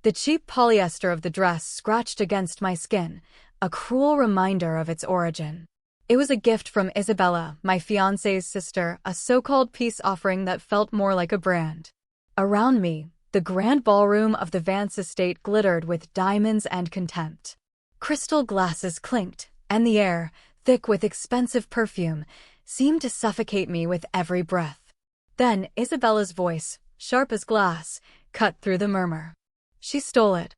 The cheap polyester of the dress scratched against my skin, a cruel reminder of its origin. It was a gift from Isabella, my fiancé's sister, a so-called peace offering that felt more like a brand. Around me, the grand ballroom of the Vance estate glittered with diamonds and contempt. Crystal glasses clinked, and the air, thick with expensive perfume, seemed to suffocate me with every breath. Then Isabella's voice, sharp as glass, cut through the murmur. She stole it.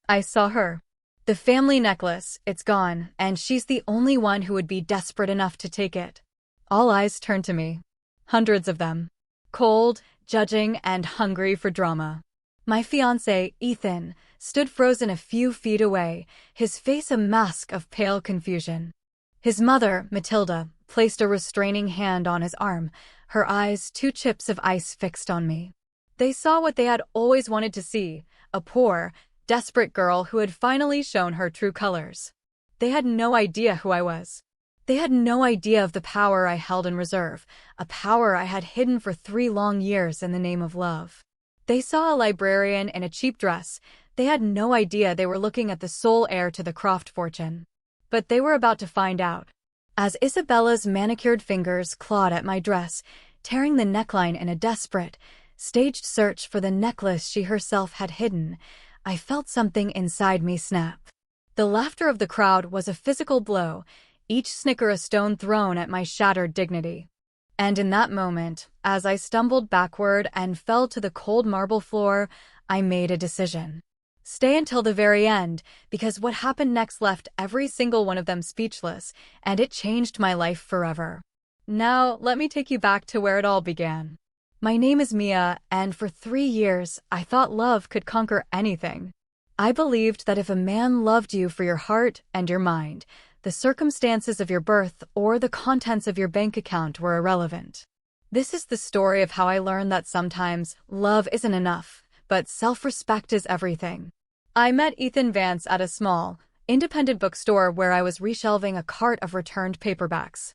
I saw her. The family necklace, it's gone, and she's the only one who would be desperate enough to take it. All eyes turned to me. Hundreds of them. Cold, judging, and hungry for drama. My fiancé, Ethan, stood frozen a few feet away, his face a mask of pale confusion. His mother, Matilda, placed a restraining hand on his arm, her eyes two chips of ice fixed on me. They saw what they had always wanted to see, a poor, desperate girl who had finally shown her true colors. They had no idea who I was. They had no idea of the power I held in reserve, a power I had hidden for 3 long years in the name of love. They saw a librarian in a cheap dress. They had no idea they were looking at the sole heir to the Croft fortune. But they were about to find out. As Isabella's manicured fingers clawed at my dress, tearing the neckline in a desperate, staged search for the necklace she herself had hidden, I felt something inside me snap. The laughter of the crowd was a physical blow, each snicker a stone thrown at my shattered dignity. And in that moment, as I stumbled backward and fell to the cold marble floor, I made a decision. Stay until the very end, because what happened next left every single one of them speechless, and it changed my life forever. Now, let me take you back to where it all began. My name is Mia, and for 3 years, I thought love could conquer anything. I believed that if a man loved you for your heart and your mind, the circumstances of your birth or the contents of your bank account were irrelevant. This is the story of how I learned that sometimes love isn't enough, but self-respect is everything. I met Ethan Vance at a small, independent bookstore where I was reshelving a cart of returned paperbacks.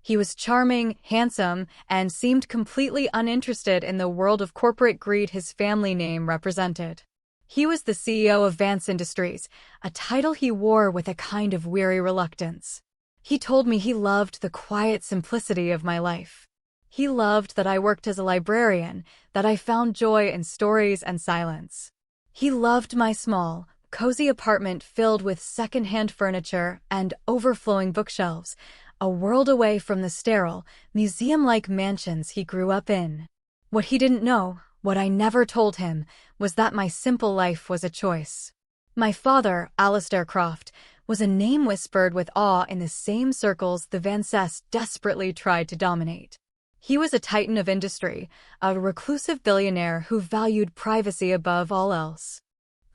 He was charming, handsome, and seemed completely uninterested in the world of corporate greed his family name represented. He was the CEO of Vance Industries, a title he wore with a kind of weary reluctance. He told me he loved the quiet simplicity of my life. He loved that I worked as a librarian, that I found joy in stories and silence. He loved my small, cozy apartment filled with second-hand furniture and overflowing bookshelves, a world away from the sterile, museum-like mansions he grew up in. What he didn't know, what I never told him, was that my simple life was a choice. My father, Alistair Croft, was a name whispered with awe in the same circles the Vances desperately tried to dominate. He was a titan of industry, a reclusive billionaire who valued privacy above all else.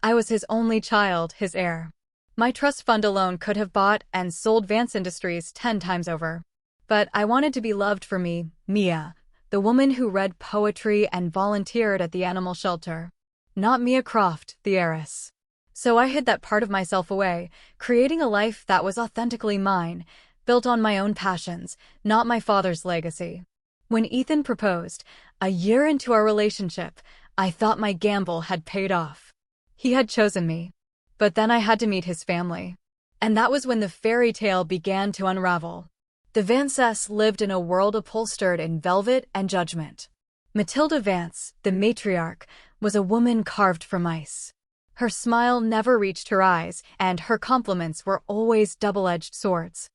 I was his only child, his heir. My trust fund alone could have bought and sold Vance Industries 10 times over. But I wanted to be loved for me, Mia, the woman who read poetry and volunteered at the animal shelter. Not Mia Croft, the heiress. So I hid that part of myself away, creating a life that was authentically mine, built on my own passions, not my father's legacy. When Ethan proposed, a year into our relationship, I thought my gamble had paid off. He had chosen me. But then I had to meet his family. And that was when the fairy tale began to unravel. The Vances lived in a world upholstered in velvet and judgment. Matilda Vance, the matriarch, was a woman carved from ice. Her smile never reached her eyes, and her compliments were always double-edged swords.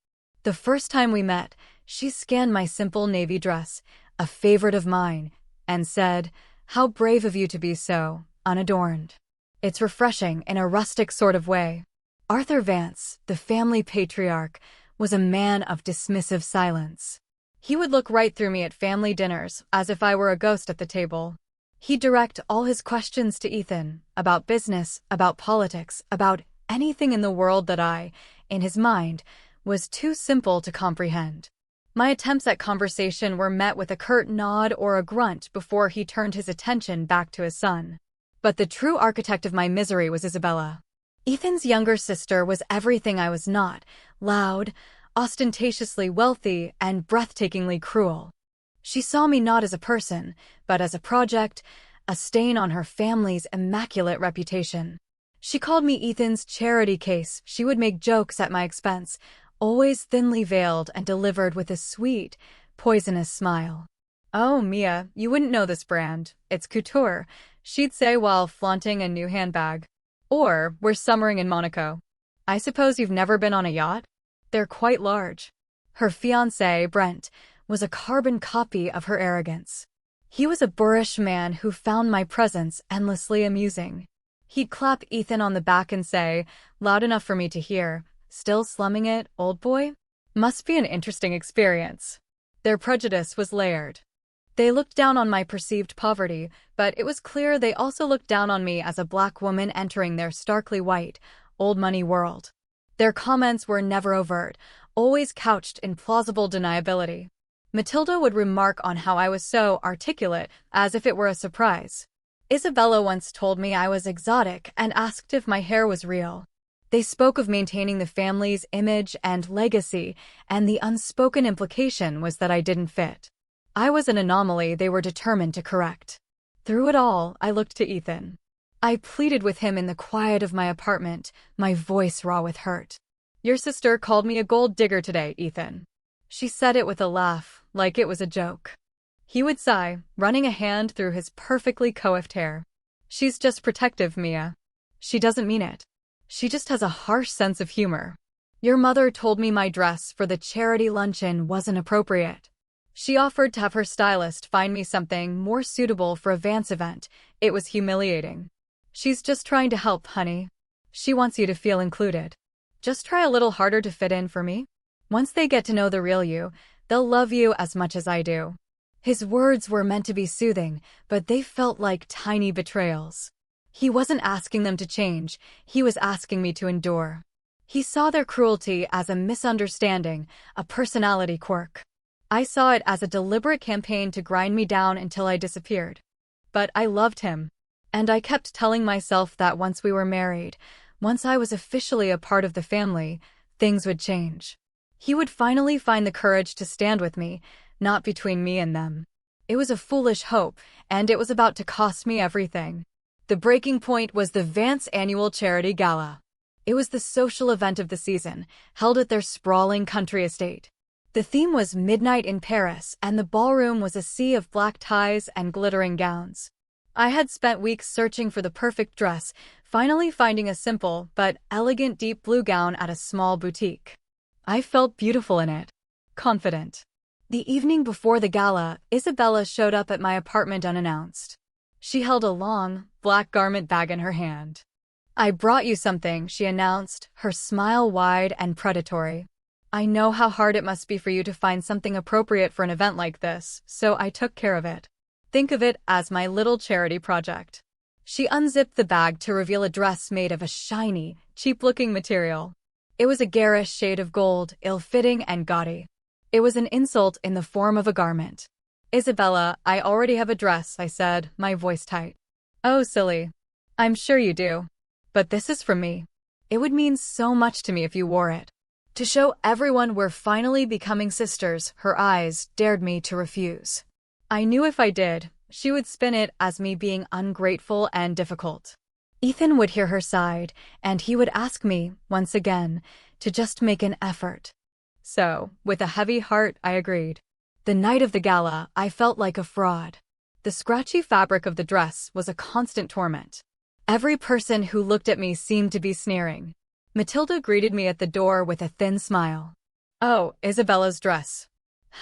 The first time we met, she scanned my simple navy dress, a favorite of mine, and said, "How brave of you to be so unadorned." It's refreshing in a rustic sort of way. Arthur Vance, the family patriarch, was a man of dismissive silence. He would look right through me at family dinners, as if I were a ghost at the table. He'd direct all his questions to Ethan, about business, about politics, about anything in the world that I, in his mind, was too simple to comprehend. My attempts at conversation were met with a curt nod or a grunt before he turned his attention back to his son. But the true architect of my misery was Isabella. Ethan's younger sister was everything I was not: loud, ostentatiously wealthy, and breathtakingly cruel. She saw me not as a person, but as a project, a stain on her family's immaculate reputation. She called me Ethan's charity case. She would make jokes at my expense, always thinly veiled and delivered with a sweet, poisonous smile. "Oh, Mia, you wouldn't know this brand. It's couture," she'd say while flaunting a new handbag. Or, "We're summering in Monaco. I suppose you've never been on a yacht? They're quite large." Her fiancé, Brent, was a carbon copy of her arrogance. He was a boorish man who found my presence endlessly amusing. He'd clap Ethan on the back and say, loud enough for me to hear, "Still slumming it, old boy? Must be an interesting experience." Their prejudice was layered. They looked down on my perceived poverty, but it was clear they also looked down on me as a black woman entering their starkly white, old-money world. Their comments were never overt, always couched in plausible deniability. Matilda would remark on how I was so articulate, as if it were a surprise. Isabella once told me I was exotic and asked if my hair was real. They spoke of maintaining the family's image and legacy, and the unspoken implication was that I didn't fit. I was an anomaly they were determined to correct. Through it all, I looked to Ethan. I pleaded with him in the quiet of my apartment, my voice raw with hurt. "Your sister called me a gold digger today, Ethan." She said it with a laugh, like it was a joke. He would sigh, running a hand through his perfectly coiffed hair. "She's just protective, Mia. She doesn't mean it. She just has a harsh sense of humor. Your mother told me my dress for the charity luncheon wasn't appropriate. She offered to have her stylist find me something more suitable for a Vance event. It was humiliating. She's just trying to help, honey. She wants you to feel included. Just try a little harder to fit in for me. Once they get to know the real you, they'll love you as much as I do." His words were meant to be soothing, but they felt like tiny betrayals. He wasn't asking them to change, he was asking me to endure. He saw their cruelty as a misunderstanding, a personality quirk. I saw it as a deliberate campaign to grind me down until I disappeared. But I loved him. And I kept telling myself that once we were married, once I was officially a part of the family, things would change. He would finally find the courage to stand with me, not between me and them. It was a foolish hope, and it was about to cost me everything. The breaking point was the Vance annual charity gala. It was the social event of the season, held at their sprawling country estate. The theme was Midnight in Paris, and the ballroom was a sea of black ties and glittering gowns. I had spent weeks searching for the perfect dress, finally finding a simple but elegant deep blue gown at a small boutique. I felt beautiful in it, confident. The evening before the gala, Isabella showed up at my apartment unannounced. She held a long, black garment bag in her hand. "I brought you something," she announced, her smile wide and predatory. "I know how hard it must be for you to find something appropriate for an event like this, so I took care of it. Think of it as my little charity project." She unzipped the bag to reveal a dress made of a shiny, cheap-looking material. It was a garish shade of gold, ill-fitting and gaudy. It was an insult in the form of a garment. "Isabella, I already have a dress," I said, my voice tight. "Oh, silly. I'm sure you do. But this is from me. It would mean so much to me if you wore it. To show everyone we're finally becoming sisters." Her eyes dared me to refuse. I knew if I did, she would spin it as me being ungrateful and difficult. Ethan would hear her side, and he would ask me, once again, to just make an effort. So, with a heavy heart, I agreed. The night of the gala, I felt like a fraud. The scratchy fabric of the dress was a constant torment. Every person who looked at me seemed to be sneering. Matilda greeted me at the door with a thin smile. "Oh, Isabella's dress.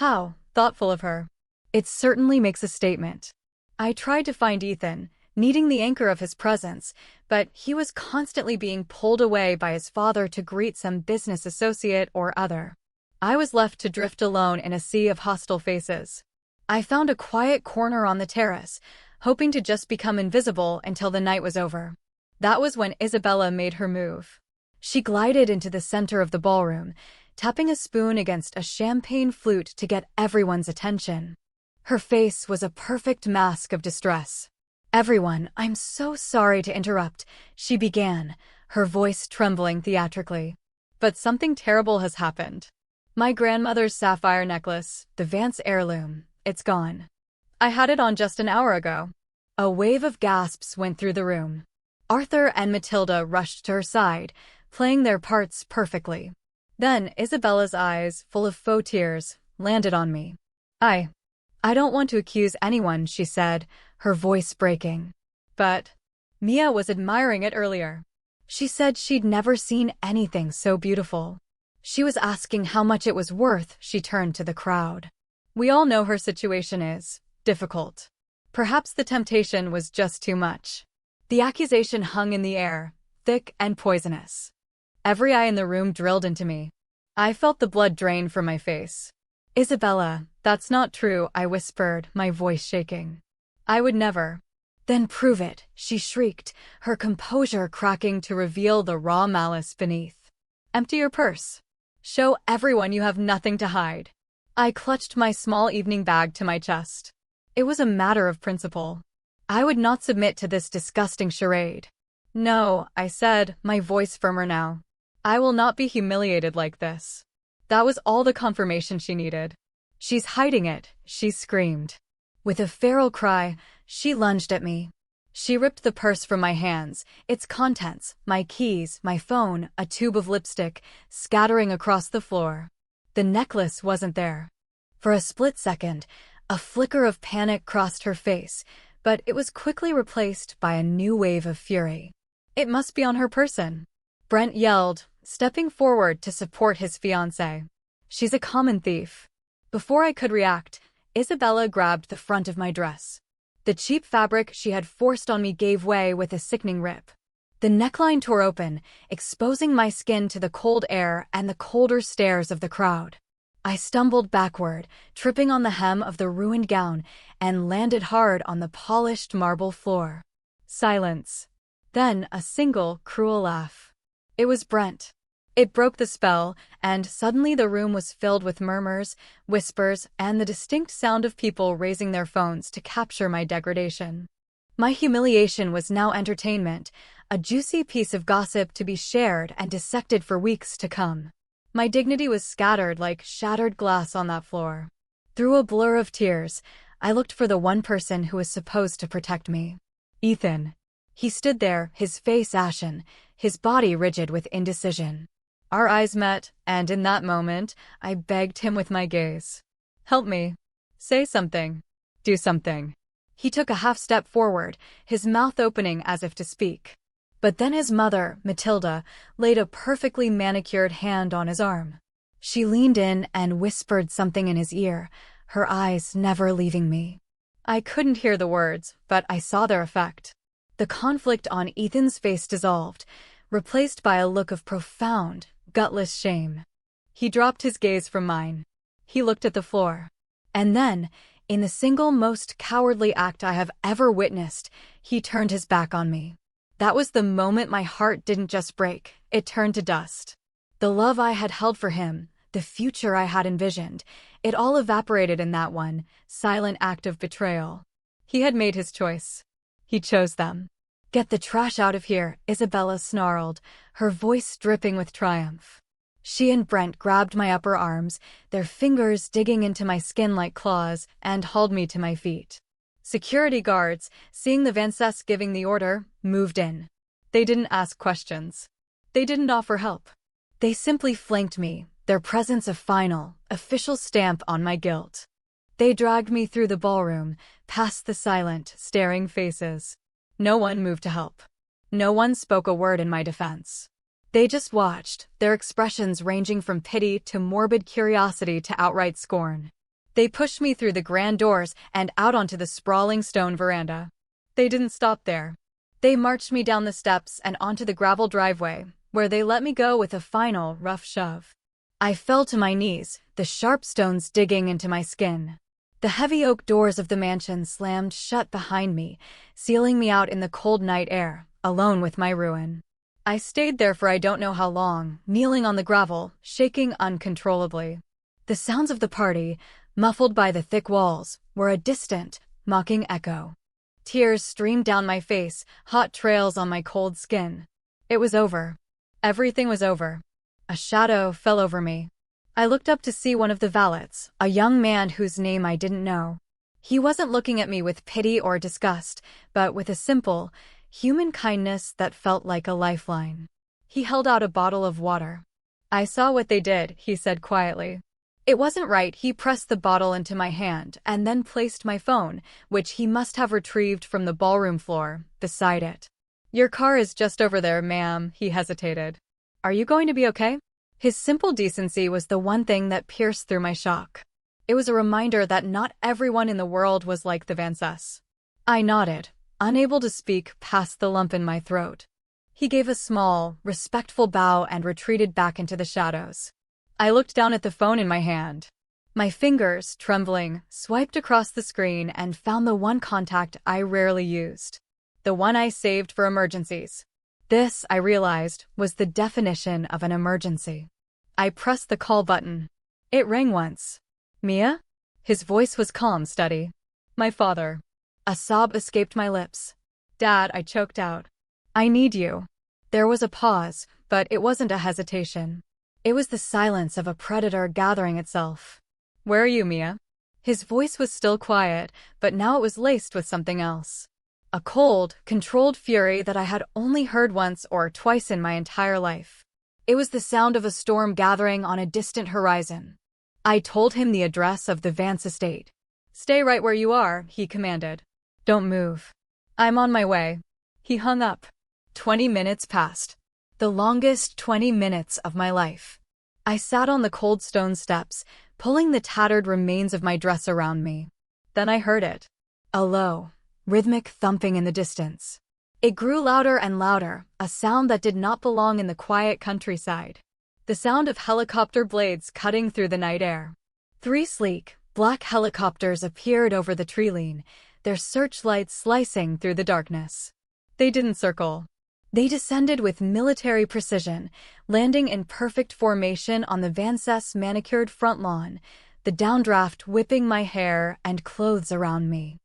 How thoughtful of her. It certainly makes a statement." I tried to find Ethan, needing the anchor of his presence, but he was constantly being pulled away by his father to greet some business associate or other. I was left to drift alone in a sea of hostile faces. I found a quiet corner on the terrace, hoping to just become invisible until the night was over. That was when Isabella made her move. She glided into the center of the ballroom, tapping a spoon against a champagne flute to get everyone's attention. Her face was a perfect mask of distress. "Everyone, I'm so sorry to interrupt," she began, her voice trembling theatrically. "But something terrible has happened. My grandmother's sapphire necklace, the Vance heirloom, it's gone. I had it on just an hour ago." A wave of gasps went through the room. Arthur and Matilda rushed to her side, playing their parts perfectly. Then Isabella's eyes, full of faux tears, landed on me. I don't want to accuse anyone, she said, her voice breaking. But Mia was admiring it earlier. She said she'd never seen anything so beautiful. She was asking how much it was worth. She turned to the crowd. We all know her situation is difficult. Perhaps the temptation was just too much. The accusation hung in the air, thick and poisonous. Every eye in the room drilled into me. I felt the blood drain from my face. Isabella, that's not true, I whispered, my voice shaking. I would never. Then prove it, she shrieked, her composure cracking to reveal the raw malice beneath. Empty your purse. Show everyone you have nothing to hide. I clutched my small evening bag to my chest. It was a matter of principle. I would not submit to this disgusting charade. No, I said, my voice firmer now. I will not be humiliated like this. That was all the confirmation she needed. She's hiding it, she screamed. With a feral cry, she lunged at me. She ripped the purse from my hands, its contents, my keys, my phone, a tube of lipstick, scattering across the floor. The necklace wasn't there. For a split second, a flicker of panic crossed her face, but it was quickly replaced by a new wave of fury. It must be on her person, Brent yelled, stepping forward to support his fiancée. She's a common thief. Before I could react, Isabella grabbed the front of my dress. The cheap fabric she had forced on me gave way with a sickening rip. The neckline tore open, exposing my skin to the cold air and the colder stares of the crowd. I stumbled backward, tripping on the hem of the ruined gown, and landed hard on the polished marble floor. Silence. Then a single, cruel laugh. It was Brent. It broke the spell, and suddenly the room was filled with murmurs, whispers, and the distinct sound of people raising their phones to capture my degradation. My humiliation was now entertainment, a juicy piece of gossip to be shared and dissected for weeks to come. My dignity was scattered like shattered glass on that floor. Through a blur of tears, I looked for the one person who was supposed to protect me. Ethan. He stood there, his face ashen, his body rigid with indecision. Our eyes met, and in that moment, I begged him with my gaze. Help me. Say something. Do something. He took a half step forward, his mouth opening as if to speak. But then his mother, Matilda, laid a perfectly manicured hand on his arm. She leaned in and whispered something in his ear, her eyes never leaving me. I couldn't hear the words, but I saw their effect. The conflict on Ethan's face dissolved, replaced by a look of profound, gutless shame. He dropped his gaze from mine. He looked at the floor. And then, in the single most cowardly act I have ever witnessed, he turned his back on me. That was the moment my heart didn't just break, it turned to dust. The love I had held for him, the future I had envisioned, it all evaporated in that one silent act of betrayal. He had made his choice. He chose them. Get the trash out of here, Isabella snarled, her voice dripping with triumph. She and Brent grabbed my upper arms, their fingers digging into my skin like claws, and hauled me to my feet. Security guards, seeing the Fiancée giving the order, moved in. They didn't ask questions. They didn't offer help. They simply flanked me, their presence a final, official stamp on my guilt. They dragged me through the ballroom, past the silent, staring faces. No one moved to help. No one spoke a word in my defense. They just watched, their expressions ranging from pity to morbid curiosity to outright scorn. They pushed me through the grand doors and out onto the sprawling stone veranda. They didn't stop there. They marched me down the steps and onto the gravel driveway, where they let me go with a final, rough shove. I fell to my knees, the sharp stones digging into my skin. The heavy oak doors of the mansion slammed shut behind me, sealing me out in the cold night air, alone with my ruin. I stayed there for I don't know how long, kneeling on the gravel, shaking uncontrollably. The sounds of the party, muffled by the thick walls, were a distant, mocking echo. Tears streamed down my face, hot trails on my cold skin. It was over. Everything was over. A shadow fell over me. I looked up to see one of the valets, a young man whose name I didn't know. He wasn't looking at me with pity or disgust, but with a simple, Human kindness that felt like a lifeline. He held out a bottle of water. "I saw what they did," he said quietly. It wasn't right. He pressed the bottle into my hand and then placed my phone, which he must have retrieved from the ballroom floor, beside it. "Your car is just over there, ma'am," he hesitated. "Are you going to be okay?" His simple decency was the one thing that pierced through my shock. It was a reminder that not everyone in the world was like the Fiancée. I nodded, unable to speak past the lump in my throat. He gave a small, respectful bow and retreated back into the shadows. I looked down at the phone in my hand. My fingers, trembling, swiped across the screen and found the one contact I rarely used. The one I saved for emergencies. This, I realized, was the definition of an emergency. I pressed the call button. It rang once. "Mia?" His voice was calm, steady. "My father." A sob escaped my lips. "Dad," I choked out. "I need you." There was a pause, but it wasn't a hesitation. It was the silence of a predator gathering itself. "Where are you, Mia?" His voice was still quiet, but now it was laced with something else. A cold, controlled fury that I had only heard once or twice in my entire life. It was the sound of a storm gathering on a distant horizon. I told him the address of the Vance estate. "Stay right where you are," he commanded. "Don't move." "I'm on my way." He hung up. 20 minutes passed. The longest 20 minutes of my life. I sat on the cold stone steps, pulling the tattered remains of my dress around me. Then I heard it. A low, rhythmic thumping in the distance. It grew louder and louder, a sound that did not belong in the quiet countryside. The sound of helicopter blades cutting through the night air. 3 sleek, black helicopters appeared over the treeline, their searchlights slicing through the darkness. They didn't circle. They descended with military precision, landing in perfect formation on the Vance's manicured front lawn, the downdraft whipping my hair and clothes around me.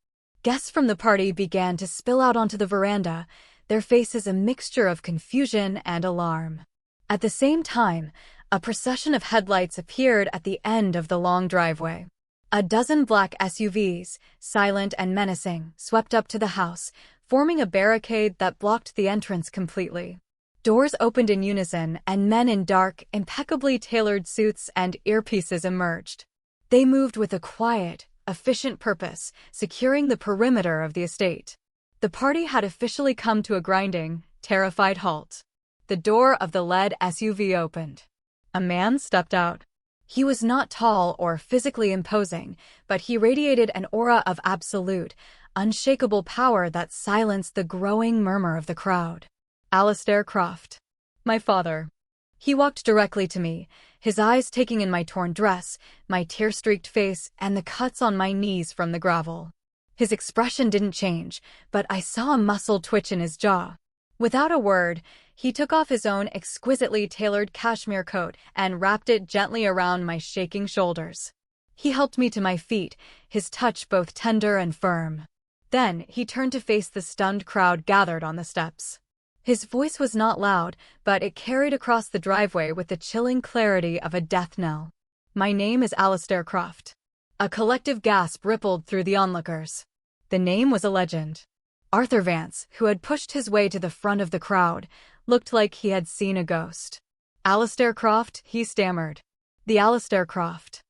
Guests from the party began to spill out onto the veranda, their faces a mixture of confusion and alarm. At the same time, a procession of headlights appeared at the end of the long driveway. A dozen black SUVs, silent and menacing, swept up to the house, forming a barricade that blocked the entrance completely. Doors opened in unison, and men in dark, impeccably tailored suits and earpieces emerged. They moved with a quiet, efficient purpose, securing the perimeter of the estate. The party had officially come to a grinding, terrified halt. The door of the lead SUV opened. A man stepped out. He was not tall or physically imposing, but he radiated an aura of absolute, unshakable power that silenced the growing murmur of the crowd. Alistair Croft. My father. He walked directly to me, his eyes taking in my torn dress, my tear-streaked face, and the cuts on my knees from the gravel. His expression didn't change, but I saw a muscle twitch in his jaw. Without a word, he took off his own exquisitely tailored cashmere coat and wrapped it gently around my shaking shoulders. He helped me to my feet, his touch both tender and firm. Then he turned to face the stunned crowd gathered on the steps. His voice was not loud, but it carried across the driveway with the chilling clarity of a death knell. "My name is Alistair Croft." A collective gasp rippled through the onlookers. The name was a legend. Arthur Vance, who had pushed his way to the front of the crowd, looked like he had seen a ghost. "Alistair Croft," he stammered. "The Alistair Croft."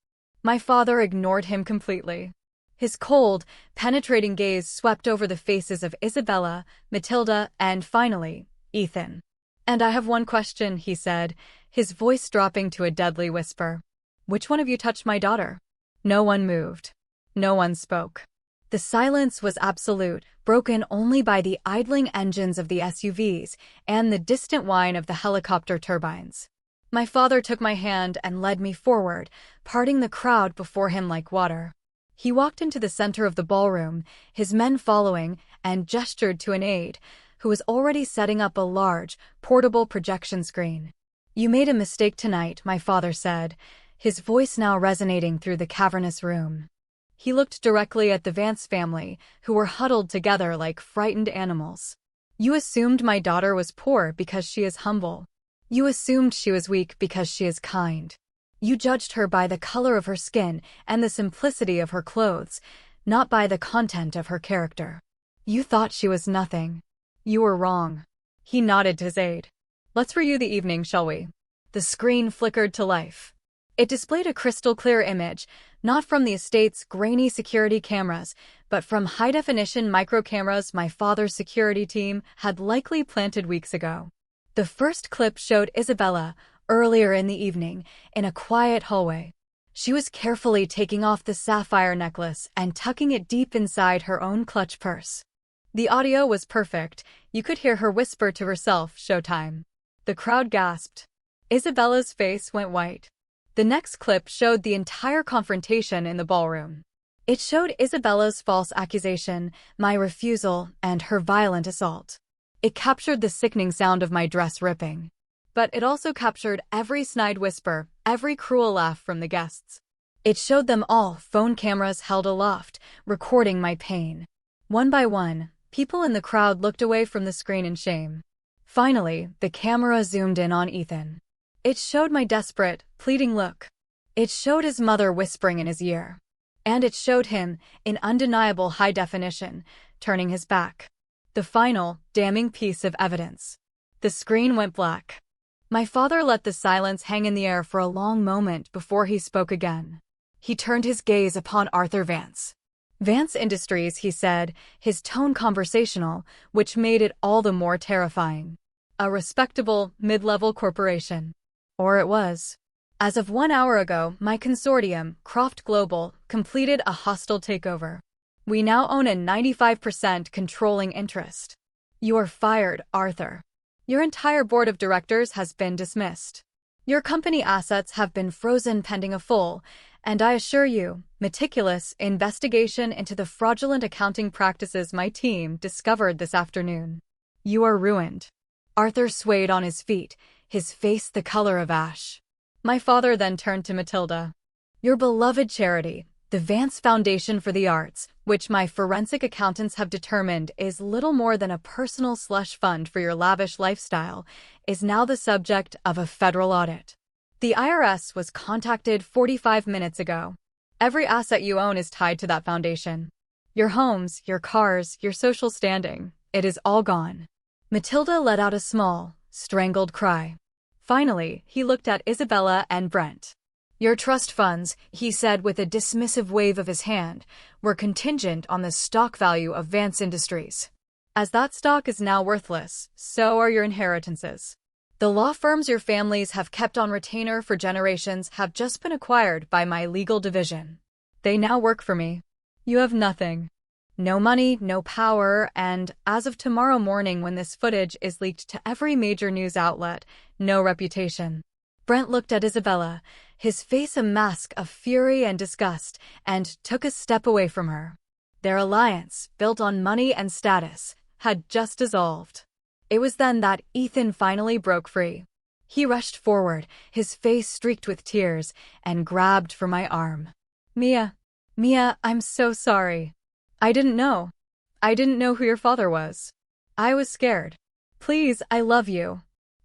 My father ignored him completely. His cold, penetrating gaze swept over the faces of Isabella, Matilda, and finally, Ethan. "And I have one question," he said, his voice dropping to a deadly whisper. "Which one of you touched my daughter?" No one moved. No one spoke. The silence was absolute, broken only by the idling engines of the SUVs and the distant whine of the helicopter turbines. My father took my hand and led me forward, parting the crowd before him like water. He walked into the center of the ballroom, his men following, and gestured to an aide, who was already setting up a large, portable projection screen. "You made a mistake tonight," my father said, his voice now resonating through the cavernous room. He looked directly at the Vance family, who were huddled together like frightened animals. "You assumed my daughter was poor because she is humble. You assumed she was weak because she is kind. You judged her by the color of her skin and the simplicity of her clothes, not by the content of her character. You thought she was nothing. You were wrong. He nodded to his aide. Let's review the evening, shall we? The screen flickered to life. It displayed a crystal-clear image, not from the estate's grainy security cameras, but from high-definition micro-cameras my father's security team had likely planted weeks ago. The first clip showed Isabella, earlier in the evening, in a quiet hallway. She was carefully taking off the sapphire necklace and tucking it deep inside her own clutch purse. The audio was perfect. You could hear her whisper to herself, "Showtime." The crowd gasped. Isabella's face went white. The next clip showed the entire confrontation in the ballroom. It showed Isabella's false accusation, my refusal, and her violent assault. It captured the sickening sound of my dress ripping. But it also captured every snide whisper, every cruel laugh from the guests. It showed them all, phone cameras held aloft, recording my pain. One by one, people in the crowd looked away from the screen in shame. Finally, the camera zoomed in on Ethan. It showed my desperate, pleading look. It showed his mother whispering in his ear. And it showed him, in undeniable high definition, turning his back. The final, damning piece of evidence. The screen went black. My father let the silence hang in the air for a long moment before he spoke again. He turned his gaze upon Arthur Vance. "Vance Industries," he said, his tone conversational, which made it all the more terrifying. A respectable, mid-level corporation. Or it was. As of 1 hour ago, my consortium, Croft Global, completed a hostile takeover. We now own a 95% controlling interest. You are fired, Arthur. Your entire board of directors has been dismissed. Your company assets have been frozen pending a full, and I assure you, meticulous investigation into the fraudulent accounting practices my team discovered this afternoon. You are ruined." Arthur swayed on his feet, his face the color of ash. My father then turned to Matilda. "Your beloved charity, the Vance Foundation for the Arts, which my forensic accountants have determined is little more than a personal slush fund for your lavish lifestyle, is now the subject of a federal audit. The IRS was contacted 45 minutes ago. Every asset you own is tied to that foundation. Your homes, your cars, your social standing, it is all gone." Matilda let out a small, strangled cry. Finally, he looked at Isabella and Brent. "Your trust funds," he said with a dismissive wave of his hand, "were contingent on the stock value of Vance Industries. As that stock is now worthless, so are your inheritances. The law firms your families have kept on retainer for generations have just been acquired by my legal division. They now work for me. You have nothing. No money, no power, and, as of tomorrow morning when this footage is leaked to every major news outlet, no reputation." Brent looked at Isabella, his face a mask of fury and disgust, and took a step away from her. Their alliance, built on money and status, had just dissolved. It was then that Ethan finally broke free. He rushed forward, his face streaked with tears, and grabbed for my arm. Mia, I'm so sorry. I didn't know. I didn't know who your father was. I was scared. Please, I love you."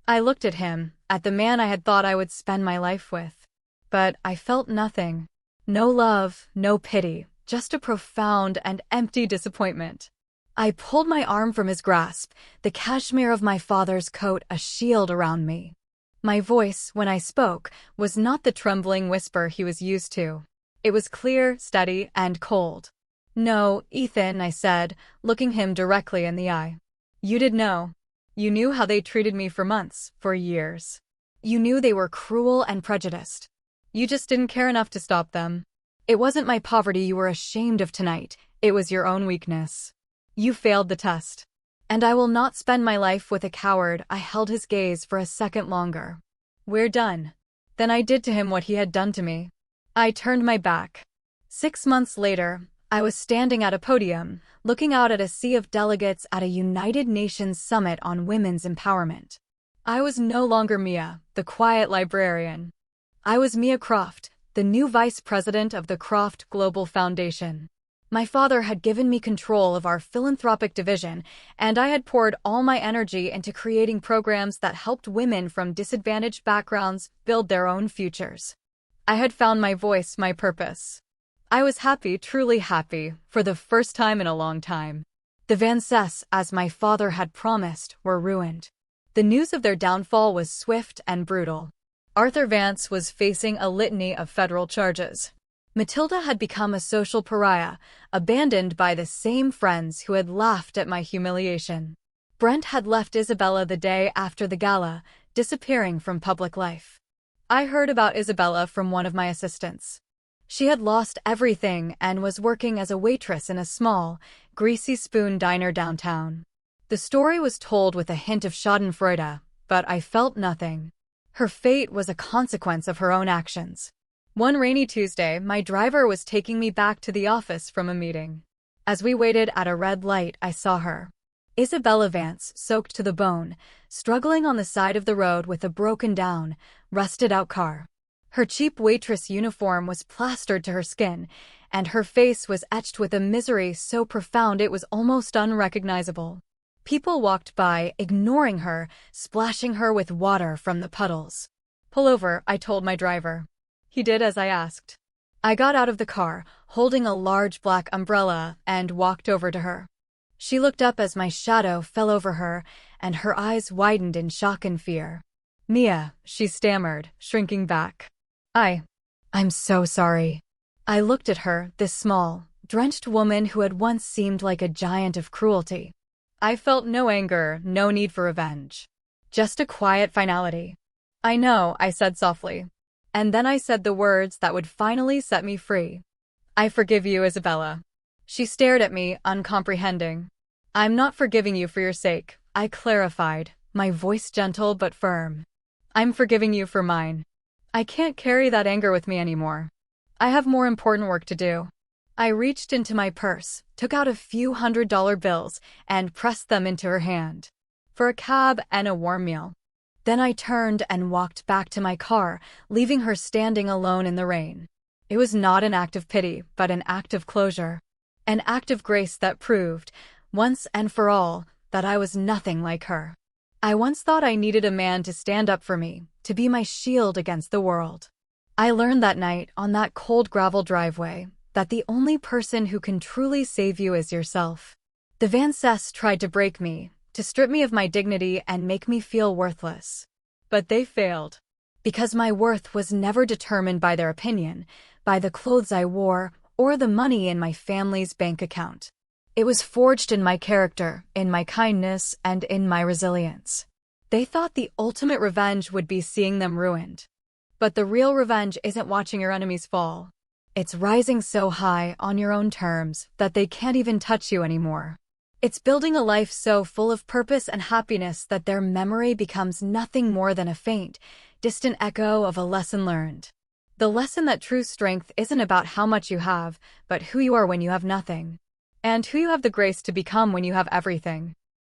I looked at him, at the man I had thought I would spend my life with. But I felt nothing. No love, no pity, just a profound and empty disappointment. I pulled my arm from his grasp, the cashmere of my father's coat a shield around me. My voice, when I spoke, was not the trembling whisper he was used to. It was clear, steady, and cold. "No, Ethan," I said, looking him directly in the eye. "You did know. You knew how they treated me for months, for years. You knew they were cruel and prejudiced. You just didn't care enough to stop them. It wasn't my poverty you were ashamed of tonight, it was your own weakness. You failed the test. And I will not spend my life with a coward." I held his gaze for a second longer. "We're done." Then I did to him what he had done to me. I turned my back. 6 months later, I was standing at a podium, looking out at a sea of delegates at a United Nations summit on women's empowerment. I was no longer Mia, the quiet librarian. I was Mia Croft, the new vice president of the Croft Global Foundation. My father had given me control of our philanthropic division, and I had poured all my energy into creating programs that helped women from disadvantaged backgrounds build their own futures. I had found my voice, my purpose. I was happy, truly happy, for the first time in a long time. The Fiancées, as my father had promised, were ruined. The news of their downfall was swift and brutal. Arthur Vance was facing a litany of federal charges. Matilda had become a social pariah, abandoned by the same friends who had laughed at my humiliation. Brent had left Isabella the day after the gala, disappearing from public life. I heard about Isabella from one of my assistants. She had lost everything and was working as a waitress in a small, greasy spoon diner downtown. The story was told with a hint of schadenfreude, but I felt nothing. Her fate was a consequence of her own actions. One rainy Tuesday, my driver was taking me back to the office from a meeting. As we waited at a red light, I saw her. Isabella Vance, soaked to the bone, struggling on the side of the road with a broken-down, rusted-out car. Her cheap waitress uniform was plastered to her skin, and her face was etched with a misery so profound it was almost unrecognizable. People walked by, ignoring her, splashing her with water from the puddles. "Pull over," I told my driver. He did as I asked. I got out of the car, holding a large black umbrella, and walked over to her. She looked up as my shadow fell over her, and her eyes widened in shock and fear. "Mia," she stammered, shrinking back. I'm so sorry." I looked at her, this small, drenched woman who had once seemed like a giant of cruelty. I felt no anger, no need for revenge. Just a quiet finality. "I know," I said softly. And then I said the words that would finally set me free. "I forgive you, Isabella." She stared at me, uncomprehending. "I'm not forgiving you for your sake," I clarified, my voice gentle but firm. "I'm forgiving you for mine. I can't carry that anger with me anymore. I have more important work to do." I reached into my purse, took out a few $100 bills, and pressed them into her hand. "For a cab and a warm meal." Then I turned and walked back to my car, leaving her standing alone in the rain. It was not an act of pity, but an act of closure. An act of grace that proved, once and for all, that I was nothing like her. I once thought I needed a man to stand up for me, to be my shield against the world. I learned that night, on that cold gravel driveway, that the only person who can truly save you is yourself. The Fiancées tried to break me, to strip me of my dignity and make me feel worthless. But they failed. Because my worth was never determined by their opinion, by the clothes I wore, or the money in my family's bank account. It was forged in my character, in my kindness, and in my resilience. They thought the ultimate revenge would be seeing them ruined. But the real revenge isn't watching your enemies fall. It's rising so high on your own terms that they can't even touch you anymore. It's building a life so full of purpose and happiness that their memory becomes nothing more than a faint, distant echo of a lesson learned. The lesson that true strength isn't about how much you have, but who you are when you have nothing. And who you have the grace to become when you have everything.